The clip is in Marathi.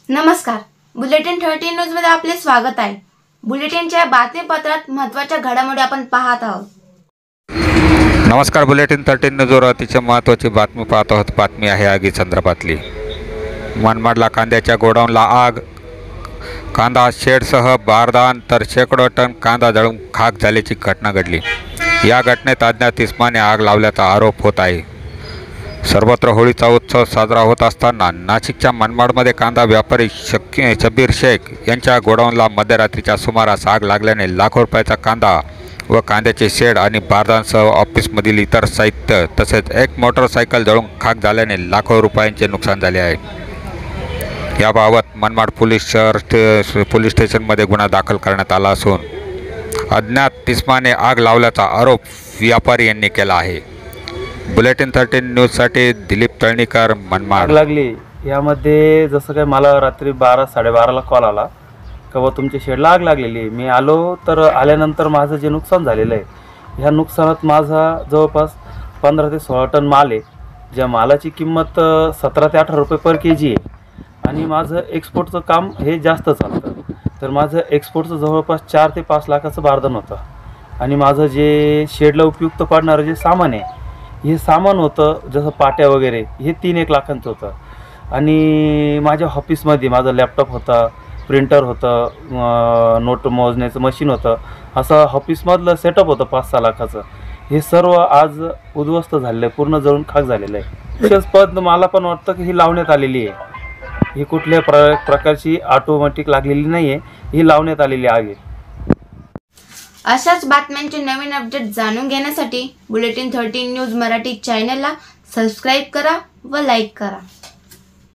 नमस्कार, बुलेटिन 13 न्यूज मध्ये आपले स्वागत आहे। बुलेटिनच्या बातमीपत्रात महत्त्वाच्या घडामोडी आपण पाहत आहोत। नमस्कार, बुलेटिन 13 न्यूजवर अतिशय महत्त्वाची बातमी पाहत आहोत। बातमी आहे आगी संदर्भातली। मनमाडला कांद्याच्या गोडाऊनला आग, कांदा शेडसह बारदान तर शेकडो टन कांदा जळून खाक झाल्याची घटना घडली। या घटनेत अज्ञात इसमाने आग लावल्याचा आरोप होत आहे। सर्वत्र होळीचा उत्सव साजरा होत असताना नाशिकच्या मनमाडमध्ये कांदा व्यापारी शब्बीर शेख यांच्या गोडाऊनला मध्यरात्रीच्या सुमारास आग लागल्याने लाखो रुपयाचा कांदा व कांद्याचे शेड आणि बारदानसह ऑफिसमधील इतर साहित्य तसेच एक मोटरसायकल जळून खाक झाल्याने लाखो रुपयांचे नुकसान झाले आहे। याबाबत मनमाड पोलीस स्टेशनमध्ये गुन्हा दाखल करण्यात आला असून अज्ञात इसमाने आग लावल्याचा आरोप व्यापारी यांनी केला आहे। बुलेटिन 13 न्यूजसाठी दिलीप तळणीकर, मनमाड। आग लागली यामध्ये जसं काय मला रात्री 12-12:30ला कॉल आला का व तुमच्या शेडला आग लागलेली आहे। मी आलो तर आल्यानंतर माझं जे नुकसान झालेलं आहे, ह्या नुकसानात माझा जवळपास 15 ते 16 टन माल आहे, ज्या मालाची किंमत 17 ते 18 रुपये पर के जी आहे आणि माझं एक्सपोर्टचं काम हे जास्त चालतं। तर माझं एक्सपोर्टचं जवळपास 4 ते 5 लाखाचं बारदान होतं आणि माझं जे शेडला उपयुक्त पडणारं जे सामान आहे, हे सामान होतं जसं पाट्या वगैरे, हे 3-1 लाखांचं होतं आणि माझ्या ऑफिसमध्ये माझं लॅपटॉप होता, प्रिंटर होतं, नोट मोजण्याचं मशीन होतं, असं ऑफिसमधलं सेटअप होतं 5-6 लाखाचं। हे सर्व आज उद्ध्वस्त झालेलं आहे, पूर्ण जळून खाक झालेलं आहे। विशेषपद मला पण वाटतं की ही लावण्यात आलेली आहे, ही कुठल्या प्रकारची ऑटोमॅटिक लागलेली नाही आहे, ही लावण्यात आलेली आग आहे। अशाच बातम्यांचे नवीन अपडेट जाणून घेण्यासाठी बुलेटिन 13 न्यूज मराठी चॅनलला सबस्क्राइब करा व लाईक करा।